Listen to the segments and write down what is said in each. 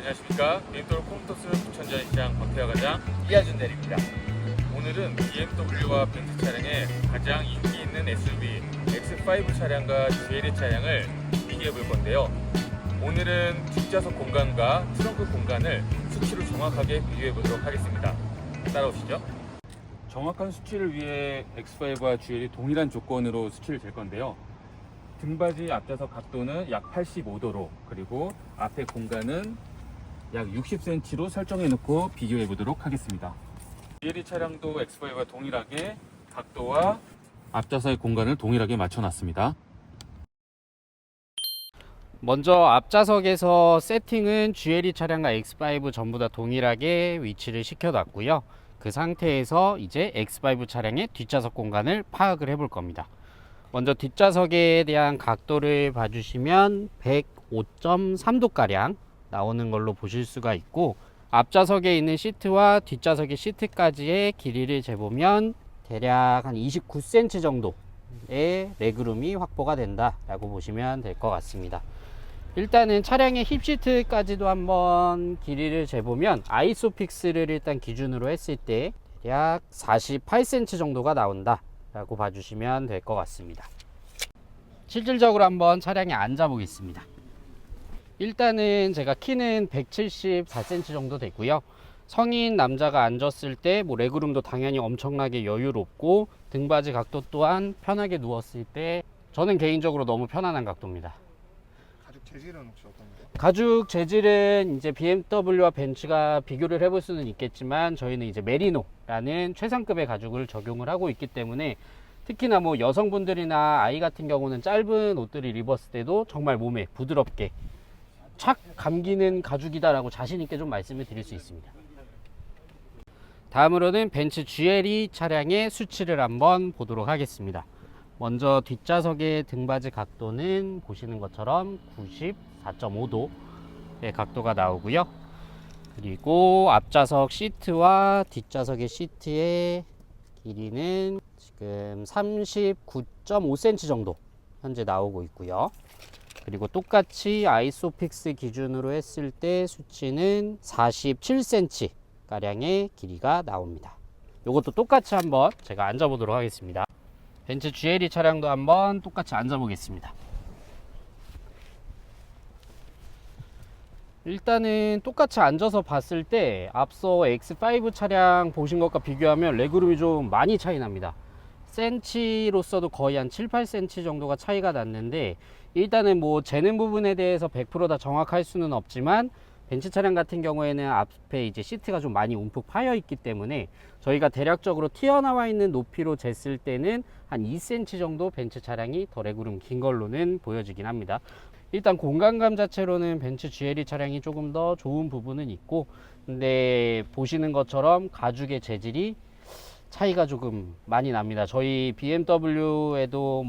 안녕하십니까. BMW 콩토스 부천전시장 박태화 과장 이하준 대리입니다. 오늘은 BMW와 벤츠 차량의 가장 인기 있는 SUV X5 차량과 GLE 차량을 비교해 볼 건데요. 오늘은 뒷좌석 공간과 트렁크 공간을 수치로 정확하게 비교해 보도록 하겠습니다. 따라오시죠. 정확한 수치를 위해 X5와 GLE 동일한 조건으로 수치를 잴 건데요. 등받이 앞좌석 각도는 약 85도로, 그리고 앞에 공간은 약 60cm로 설정해 놓고 비교해 보도록 하겠습니다. GLE 차량도 X5와 동일하게 각도와 앞좌석의 공간을 동일하게 맞춰 놨습니다. 먼저 앞좌석에서 세팅은 GLE 차량과 X5 전부 다 동일하게 위치를 시켜놨고요. 그 상태에서 이제 X5 차량의 뒷좌석 공간을 파악을 해볼 겁니다. 먼저 뒷좌석에 대한 각도를 봐주시면 105.3도가량 나오는 걸로 보실 수가 있고, 앞좌석에 있는 시트와 뒷좌석의 시트까지의 길이를 재보면 대략 한 29cm 정도의 레그룸이 확보가 된다 라고 보시면 될 것 같습니다. 일단은 차량의 힙시트까지도 한번 길이를 재보면 아이소픽스를 일단 기준으로 했을 때 약 48cm 정도가 나온다 라고 봐주시면 될 것 같습니다. 실질적으로 한번 차량에 앉아 보겠습니다. 일단은 제가 키는 174cm 정도 되고요. 성인 남자가 앉았을 때 레그룸도 당연히 엄청나게 여유롭고, 등받이 각도 또한 편하게 누웠을 때 저는 개인적으로 너무 편안한 각도입니다. 가죽 재질은 혹시 어떤가요? 가죽 재질은 이제 BMW와 벤츠가 비교를 해볼 수는 있겠지만, 저희는 이제 메리노라는 최상급의 가죽을 적용을 하고 있기 때문에, 특히나 여성분들이나 아이 같은 경우는 짧은 옷들을 입었을 때도 정말 몸에 부드럽게 착 감기는 가죽이다 라고 자신 있게 좀 말씀을 드릴 수 있습니다. 다음으로는 벤츠 GLE 차량의 수치를 한번 보도록 하겠습니다. 먼저 뒷좌석의 등받이 각도는 보시는 것처럼 94.5도의 각도가 나오고요. 그리고 앞좌석 시트와 뒷좌석의 시트의 길이는 지금 39.5cm 정도 현재 나오고 있고요. 그리고 똑같이 아이소픽스 기준으로 했을 때 수치는 47cm 가량의 길이가 나옵니다. 이것도 똑같이 한번 제가 앉아 보도록 하겠습니다. 벤츠 GLE 차량도 한번 똑같이 앉아 보겠습니다. 일단은 똑같이 앉아서 봤을 때 앞서 X5 차량 보신 것과 비교하면 레그룸이 좀 많이 차이 납니다. 센치로서도 거의 한 7, 8cm 정도가 차이가 났는데, 일단은 재는 부분에 대해서 100% 다 정확할 수는 없지만, 벤츠 차량 같은 경우에는 앞에 이제 시트가 좀 많이 움푹 파여 있기 때문에 저희가 대략적으로 튀어나와 있는 높이로 쟀을 때는 한 2cm 정도 벤츠 차량이 더 레그룸 긴 걸로는 보여지긴 합니다. 일단 공간감 자체로는 벤츠 GLE 차량이 조금 더 좋은 부분은 있고, 근데 보시는 것처럼 가죽의 재질이 차이가 조금 많이 납니다. 저희 BMW에도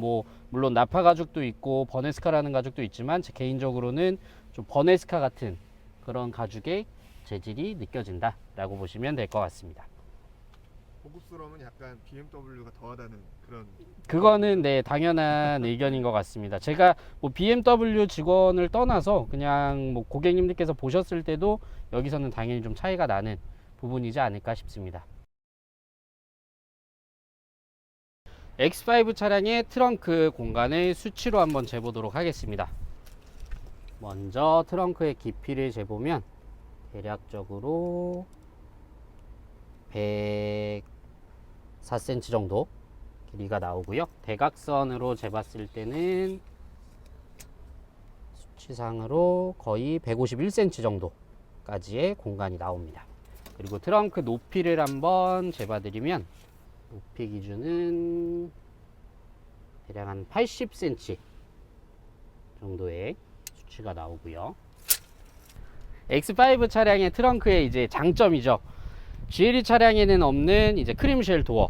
물론 나파 가죽도 있고 버네스카라는 가죽도 있지만, 제 개인적으로는 좀 버네스카 같은 그런 가죽의 재질이 느껴진다 라고 보시면 될 것 같습니다. 고급스러움은 약간 BMW가 더하다는 그런. 그거는 네, 당연한 의견인 것 같습니다. 제가 BMW 직원을 떠나서 그냥 고객님들께서 보셨을 때도 여기서는 당연히 좀 차이가 나는 부분이지 않을까 싶습니다. X5 차량의 트렁크 공간을 수치로 한번 재보도록 하겠습니다. 먼저 트렁크의 깊이를 재보면 대략적으로 104cm 정도 길이가 나오고요. 대각선으로 재봤을 때는 수치상으로 거의 151cm 정도까지의 공간이 나옵니다. 그리고 트렁크 높이를 한번 재봐드리면, 높이 기준은 대략 한 80cm 정도의 수치가 나오고요. X5 차량의 트렁크의 이제 장점이죠. GLE 차량에는 없는 이제 크림쉘 도어.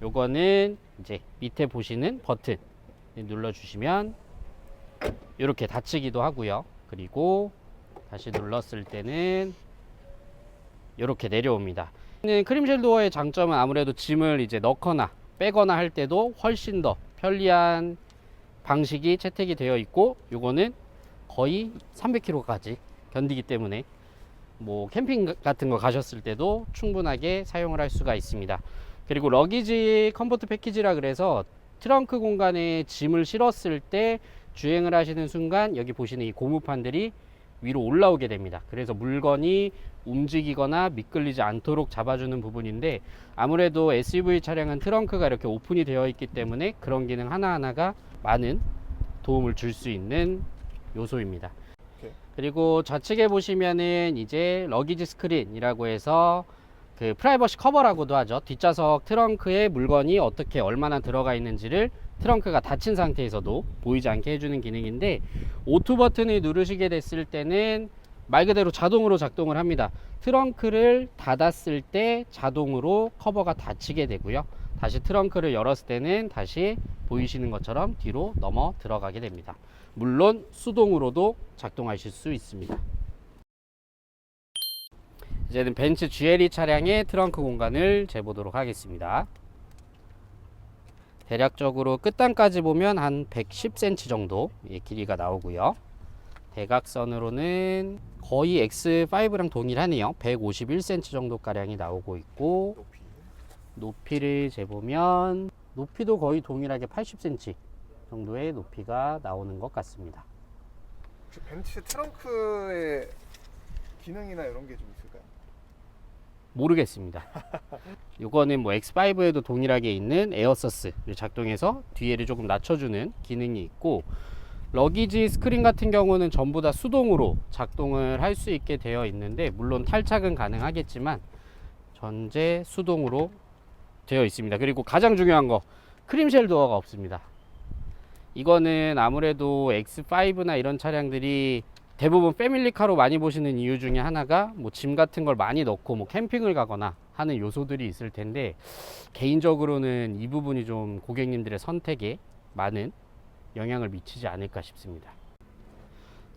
요거는 이제 밑에 보시는 버튼 눌러주시면 이렇게 닫히기도 하고요. 그리고 다시 눌렀을 때는 이렇게 내려옵니다. 크림쉘 도어의 장점은 아무래도 짐을 이제 넣거나 빼거나 할 때도 훨씬 더 편리한 방식이 채택이 되어 있고, 요거는 거의 300kg까지 견디기 때문에 뭐 캠핑 같은 거 가셨을 때도 충분하게 사용을 할 수가 있습니다. 그리고 러기지 컴포트 패키지라 그래서 트렁크 공간에 짐을 실었을 때 주행을 하시는 순간 여기 보시는 이 고무판들이 위로 올라오게 됩니다. 그래서 물건이 움직이거나 미끌리지 않도록 잡아주는 부분인데, 아무래도 SUV 차량은 트렁크가 이렇게 오픈이 되어 있기 때문에 그런 기능 하나하나가 많은 도움을 줄 수 있는 요소입니다. 오케이. 그리고 좌측에 보시면은 이제 러기지 스크린이라고 해서 그 프라이버시 커버라고도 하죠. 뒷좌석 트렁크에 물건이 어떻게 얼마나 들어가 있는지를 트렁크가 닫힌 상태에서도 보이지 않게 해주는 기능인데, 오토 버튼을 누르시게 됐을 때는 말 그대로 자동으로 작동을 합니다. 트렁크를 닫았을 때 자동으로 커버가 닫히게 되고요. 다시 트렁크를 열었을 때는 다시 보이시는 것처럼 뒤로 넘어 들어가게 됩니다. 물론 수동으로도 작동하실 수 있습니다. 이제는 벤츠 GLE 차량의 트렁크 공간을 재보도록 하겠습니다. 대략적으로 끝단까지 보면 한 110cm 정도의 길이가 나오고요. 대각선으로는 거의 X5랑 동일하네요. 151cm 정도 가량이 나오고 있고, 높이. 높이를 재보면 높이도 거의 동일하게 80cm 정도의 높이가 나오는 것 같습니다. 혹시 벤츠 트렁크의 기능이나 이런 게 좀 있을까요? 모르겠습니다. 이거는 뭐 X5에도 동일하게 있는 에어서스를 작동해서 뒤에를 조금 낮춰주는 기능이 있고, 러기지 스크린 같은 경우는 전부 다 수동으로 작동을 할 수 있게 되어 있는데, 물론 탈착은 가능하겠지만 전제 수동으로 되어 있습니다. 그리고 가장 중요한 거, 크림쉘 도어가 없습니다. 이거는 아무래도 X5나 이런 차량들이 대부분 패밀리카로 많이 보시는 이유 중에 하나가 뭐 짐 같은 걸 많이 넣고 뭐 캠핑을 가거나 하는 요소들이 있을 텐데, 개인적으로는 이 부분이 좀 고객님들의 선택에 많은 영향을 미치지 않을까 싶습니다.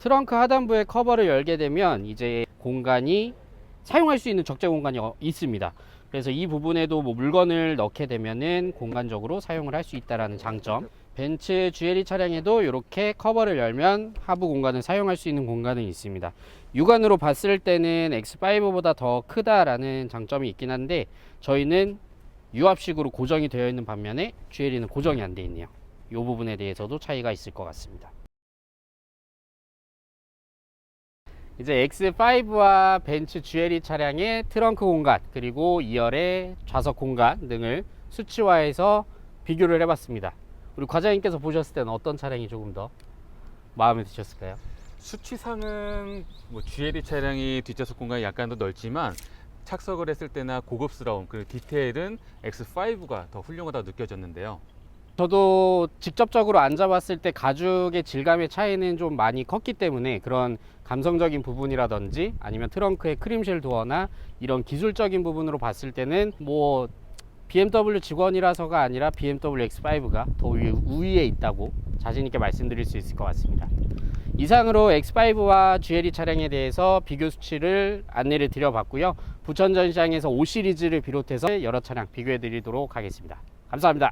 트렁크 하단부의 커버를 열게 되면 이제 공간이 사용할 수 있는 적재 공간이 있습니다. 그래서 이 부분에도 뭐 물건을 넣게 되면은 공간적으로 사용을 할 수 있다라는 장점. 벤츠 GLE 차량에도 이렇게 커버를 열면 하부 공간을 사용할 수 있는 공간은 있습니다. 육안으로 봤을 때는 X5보다 더 크다라는 장점이 있긴 한데, 저희는 유압식으로 고정이 되어 있는 반면에 GLE는 고정이 안 되어 있네요. 이 부분에 대해서도 차이가 있을 것 같습니다. 이제 X5와 벤츠 GLE 차량의 트렁크 공간, 그리고 2열의 좌석 공간 등을 수치화해서 비교를 해봤습니다. 우리 과장님께서 보셨을 때는 어떤 차량이 조금 더 마음에 드셨을까요? 수치상은 뭐 GLE 차량이 뒷좌석 공간이 약간 더 넓지만 착석을 했을 때나 고급스러운 그 디테일은 X5가 더 훌륭하다고 느껴졌는데요. 저도 직접적으로 앉아봤을 때 가죽의 질감의 차이는 좀 많이 컸기 때문에 그런 감성적인 부분이라든지 아니면 트렁크의 크림쉘 도어나 이런 기술적인 부분으로 봤을 때는 뭐 BMW 직원이라서가 아니라 BMW X5가 더 우위에 있다고 자신있게 말씀드릴 수 있을 것 같습니다. 이상으로 X5와 GLE 차량에 대해서 비교 수치를 안내를 드려봤고요. 부천 전시장에서 5시리즈를 비롯해서 여러 차량 비교해 드리도록 하겠습니다. 감사합니다.